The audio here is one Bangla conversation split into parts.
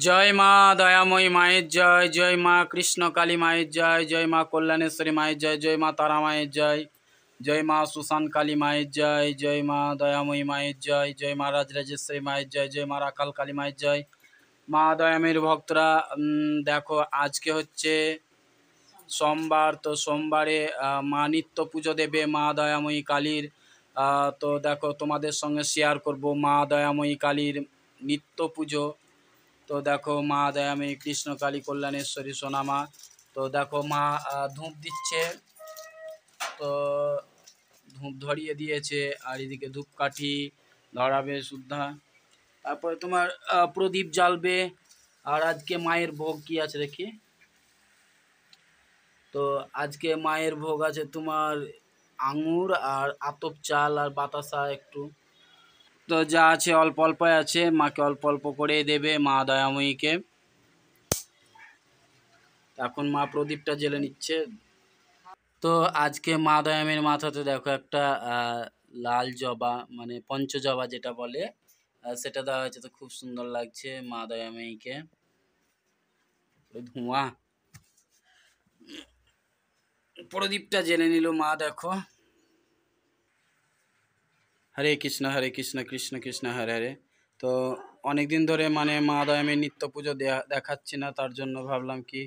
जय मा दयामयी माয়ের जय जय मा कृष्ण काली माয়ের जय जय मा कल्याणेश्वरी माয়ের जय जय मा तारा माয়ের जय जय मा सुशान काली माয়ের जय जय मा दयामयी माয়ের जय जय मा राजराजेश्वरी माয়ের जय जय मा राखाल काली माয়ের जय मा दयामयीর ভক্তরা দেখো আজকে হচ্ছে সোমবার। তো সোমবারে মা নিত্য পুজো দেবে মা দয়াময়ী কালীর। তো দেখো তোমাদের সঙ্গে শেয়ার করব মা দয়াময়ী কালীর নিত্য পুজো। তো দেখো মা দয়াময়ী কৃষ্ণ কালী কল্যাণেশ্বরী সোনামা। তো দেখো মা ধূপ দিচ্ছে, তো ধূপ ধরিয়ে দিয়েছে আর এদিকে ধূপকাঠি ধরাবে শুদ্ধা, তারপরে তোমার প্রদীপ জ্বালবে। আর আজকে মায়ের ভোগ কি আছে দেখি। তো আজকে মায়ের ভোগ আছে তোমার আঙুর আর আতপ চাল আর বাতাসা একটু। তো যা আছে অল্প অল্প আছে, মাকে অল্প অল্প করে দেবে মা দয়াময়ীকে। এখন মা প্রদীপটা জ্বেলে নিচ্ছে। তো আজকে মা দয়াময়ীর মাথাতে দেখো একটা লাল জবা মানে পঞ্চজবা যেটা বলে সেটা দেওয়া হয়েছে। তো খুব সুন্দর লাগছে মা দয়াময়ীকে। ধোঁয়া প্রদীপটা জ্বেলে নিল মা। দেখো হরে কৃষ্ণ কৃষ্ণ কৃষ্ণ হরে হরে। তো অনেক দিন ধরে মানে মা দয়াময়ীর নিত্য পুজো দেখাচ্ছি না, তার জন্য ভাবলাম কি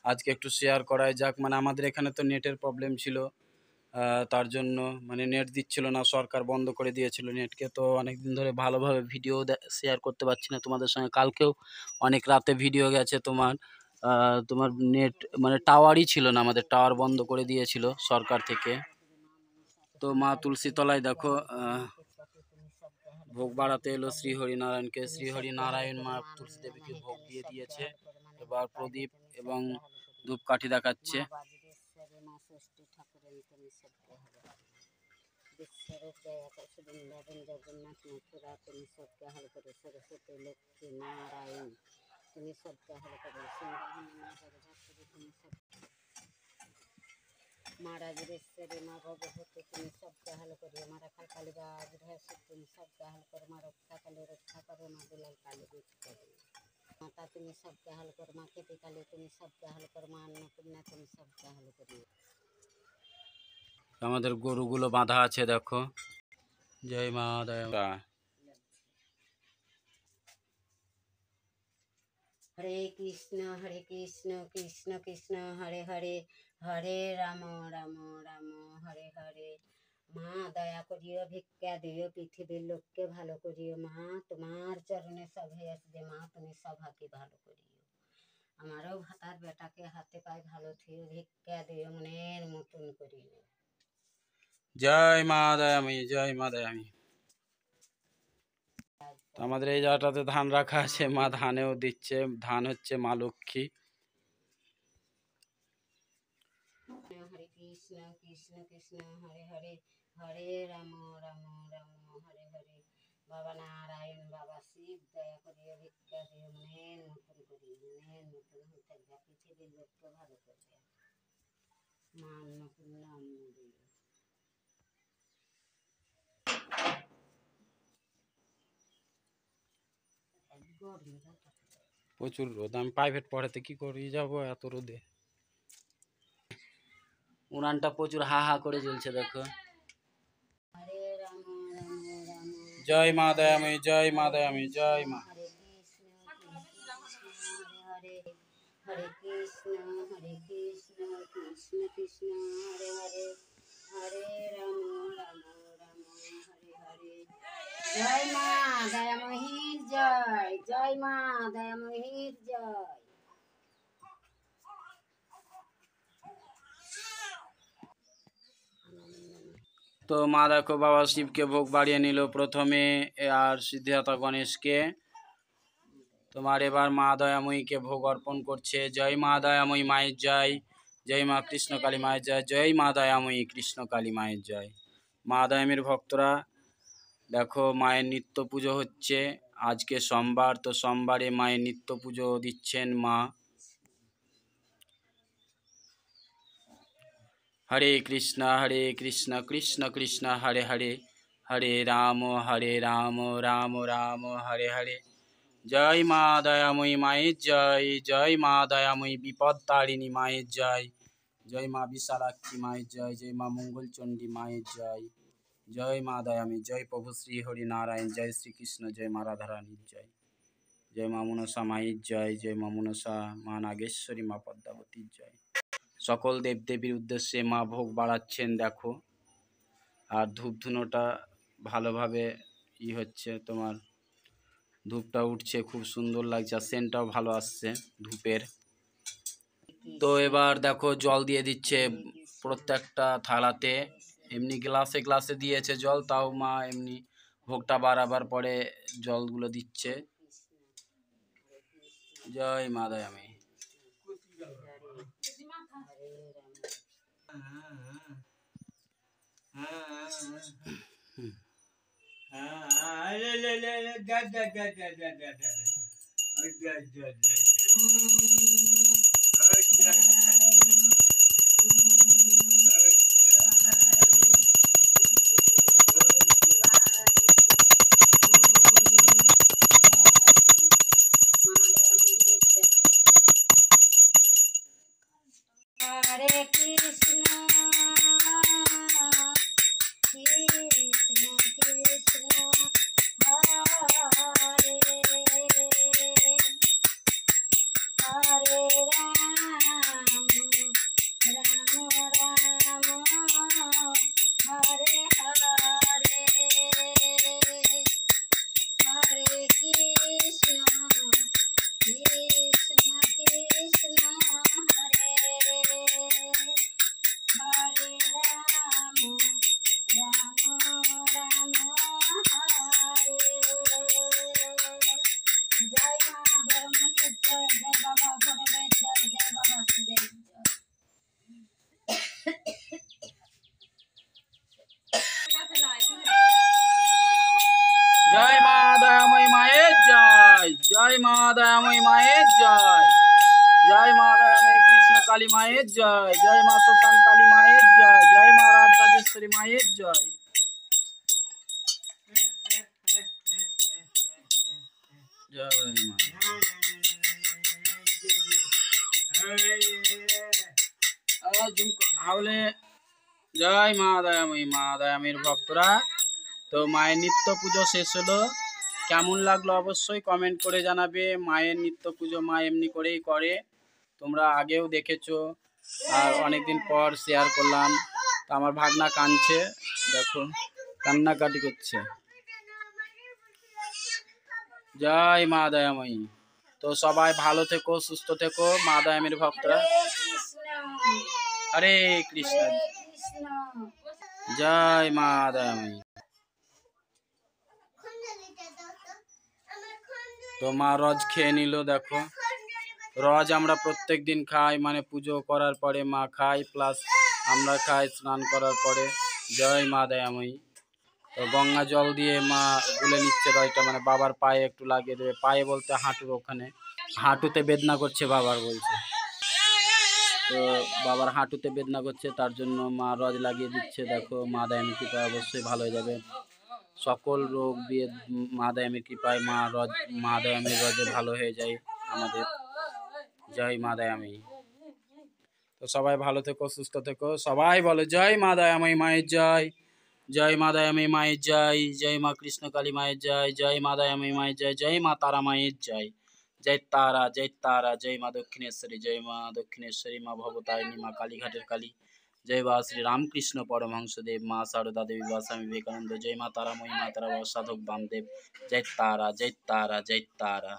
আজকে একটু শেয়ার করাই যাক। মানে আমাদের এখানে তো নেটের প্রবলেম ছিল, তার জন্য মানে নেট দিচ্ছিল না, সরকার বন্ধ করে দিয়েছিল নেটকে। তো অনেক দিন ধরে ভালোভাবে ভিডিও শেয়ার করতে পারছি না তোমাদের সঙ্গে। কালকেও অনেক রাতে ভিডিও গেছে তোমার তোমার নেট মানে টাওয়ারই ছিল না, আমাদের টাওয়ার বন্ধ করে দিয়েছিল সরকার থেকে। তো মা তুলসী তলায় দেখো ভোগ বাড়াতে এলো শ্রী হরিনারায়ণকে। শ্রী হরিনারায়ণ মা তুলসী দেবীকে ভোগ দিয়ে দিয়েছে। এবার প্রদীপ এবং ধূপকাঠি দেখাচ্ছে। বিশ্বরূপ জগৎ বৃন্দাবন জগন্নাথ মথুরা তুমি সবকে হাল করো, সরস্বতী লক্ষ্মী নারায়ণ তুমি সবকে হাল করো, তুমি সব মা রাজরেশ্বরী মা ভগবতী তুমি সবকে হাল করিও, মা রাখাল কালী বাজ রহস্য তুমি সবকে হাল করো, মা রক্ষা কালী রক্ষা করো, মা দুলাল কালী বুঝ করো, মাতা তুমি সবকে হাল করো, মা খেতে কালী তুমি সবকে হাল করো, মা অন্নপূর্ণা তুমি সবকে হাল করিও। আমাদের গরুগুলো বাঁধা আছে দেখো। জয় মা দয়া। হরে কৃষ্ণ কৃষ্ণ কৃষ্ণ হরে হরে, হরে রাম রাম রাম হরে হরে। মা দয়া করিও ভিক্ষা দিও পৃথিবীর লোককে ভালো করিও, মা তোমার চরণে সবে আসবে, মা তুমি সবাকে ভালো করিও। আমারও ভাতার বেটাকে হাতে পায়ে ভালো থিও, ভিক্ষা দিও মনের মতন করিও। জয় মা দয়াময়ী জয় মা দয়াময়ী। আমাদের এই জায়গাটাতে ধান রাখা আছে, মা ধানেও দিচ্ছে। ধান হচ্ছে মা লক্ষ্মী। হরে কৃষ্ণ কৃষ্ণ হরে হরে, হরে রাম রাম রাম হরে হরে। বাবা নারায়ণ বাবা শিব দয়া করিও ভিক্ষা দিও মনের মতন করি, মনের মতন হয়ে থাকবে পৃথিবীর লোককে ভালো করবে, মা অন্নপূর্ণা অন্ন দিও। প্রচুর রোদ, আমি প্রাইভেট পড়াতে কি করি যাবো এত রোদে। উনানটা প্রচুর হা হা করে জ্বলছে দেখো। জয় মা দয়াময়ী জয় মা দয়াময়ী জয় মা। হরে কৃষ্ণ কৃষ্ণ কৃষ্ণ হরে হরে, হরে রাম রাম রাম হরে হরে। জয় মা দয়াময়ীর জয়, জয় মা দয়াময়ীর জয়। তো মা দেখো বাবা শিবকে ভোগ বাড়িয়ে নিল প্রথমে, আর সিদ্ধার্থ গণেশকে। তোমার এবার মা দয়াময়ীকে ভোগ অর্পণ করছে। জয় মা দয়াময়ী মায়ের জয়, জয় মা কৃষ্ণ কালী মায়ের জয়, জয় মা দয়াময়ী কৃষ্ণ কালী মায়ের জয়। মা দয়াময়ীর ভক্তরা দেখো মায়ের নিত্য পুজো হচ্ছে। আজকে সোমবার, তো সোমবারে মায়ের নিত্য পুজো দিচ্ছেন মা। হরে কৃষ্ণ কৃষ্ণ কৃষ্ণ হরে হরে, হরে রাম রাম রাম হরে হরে। জয় মা দয়াময়ী মায়ের জয়, জয় মা দয়াময়ী বিপদ তারিণী মায়ের জয়, জয় মা বিশালাক্ষী মায়ের জয়, জয় মা মঙ্গলচণ্ডী মায়ের জয়, জয় মা দয়াময়ী, জয় প্রভু শ্রী হরি নারায়ণ, জয় শ্রীকৃষ্ণ, জয় মা রাধারানীর জয়, জয় মা মনসা মায়ের জয়, জয় মা মনসা, মা নাগেশ্বরী, মা পদ্মাবতীর জয়। সকল দেবদেবীর উদ্দেশ্যে মা ভোগ বাড়াচ্ছেন দেখো। আর ধূপ ধুনোটা ভালোভাবে হচ্ছে, তোমার ধূপটা উঠছে, খুব সুন্দর লাগছে, আর সেন্টটাও ভালো আসছে ধূপের। তো এবার দেখো জল দিয়ে দিচ্ছে প্রত্যেকটা থালাতে, এমনি গ্লাসে গ্লাসে দিয়েছে জল, তাও মা এমনি ভোগটা বাড়াবার পরে জলগুলো দিচ্ছে। জয় মা দয়াময়ী। হরে কৃষ্ণ কৃষ্ণ কৃষ্ণ হরে হরে রাম রাম রাম হরে হরে হরে কৃষ্ণ কৃষ্ণ কৃষ্ণ হরে হরে রাম রাম রাম হরে। জয় মা ধর্মহের জয়, জয় বাবা ভৈরবের জয়, জয় বাবা শিবের জয় মা দয়াময়ী মায়ের জয়, জয় মা দয়াময়ী মায়ের জয়, জয় মা দয়াময়ী কৃষ্ণ কালী মায়ের জয়, জয় মা শ্মশান কালী মায়ের জয়, জয় মা রাজরাজেশ্বরী মায়ের জয়। জয় মা। তাহলে জয় মা দয়াময়ী, মা দয়াময়ীর ভক্তরা, তো মায়ের নিত্য পুজো শেষ হলো। কেমন লাগলো অবশ্যই কমেন্ট করে জানাবে। মায়ের নিত্য পুজো মা এমনি করেই করে, তোমরা আগেও দেখেছো, আর অনেকদিন পর শেয়ার করলাম। তো আমার ভাগনা কাঁদছে দেখো, কান্নাকাটি করছে। জয় মা দয়াময়ী। তো সবাই ভালো থেকো, সুস্থ থেকো মা দয়াময়ীর ভক্তরা। হরে কৃষ্ণ, জয় মা দয়াময়ী। তো মা রজ খেয়ে নিল দেখো। রজ আমরা প্রত্যেক দিন খাই, মানে পুজো করার পরে মা খাই, প্লাস আমরা খাই স্নান করার পরে। জয় মা দয়াময়ী। তো গঙ্গা জল দিয়ে মা গুলে নিচ্ছে রজটা, মানে বাবার পায়ে একটু লাগিয়ে দেবে, পায়ে বলতে হাঁটুর ওখানে, হাঁটুতে বেদনা করছে বাবার বলছে। তো বাবার হাঁটুতে বেদনা করছে, তার জন্য মা রজ লাগিয়ে দিচ্ছে। দেখো মা দয়াময়ীর কৃপায় অবশ্যই ভালো হয়ে যাবে, সকল রোগ দিয়ে মা দয়াময়ীর কৃপায় মা দয়াময়ীর রজে ভালো হয়ে যায় আমাদের। জয় মা দয়াময়ী। তো সবাই ভালো থেকো, সুস্থ থেকো, সবাই বলো জয় মা দয়াময়ী মায়ের জয়, জয় মা দয়াময়ী মায়ের জয়, জয় মা কৃষ্ণ কালী মায়ের জয়, জয় মা দয়াময়ী মায়ের জয়, জয় মা তারা মায়ের জয়, জয় তারা, জয় তারা, জয় মা দক্ষিণেশ্বরী, জয় মা দক্ষিণেশ্বরী, মা ভবতারিণী, মা কালীঘাটের কালী, জয় বা শ্রী রামকৃষ্ণ পরমহংসদেব, মা শারদা দেবী বা স্বামী বিবেকানন্দ, জয় মা তারাময়ী, মা তারা সাধক বামদেব, জয় তারা, জয় তারা, জয় তারা।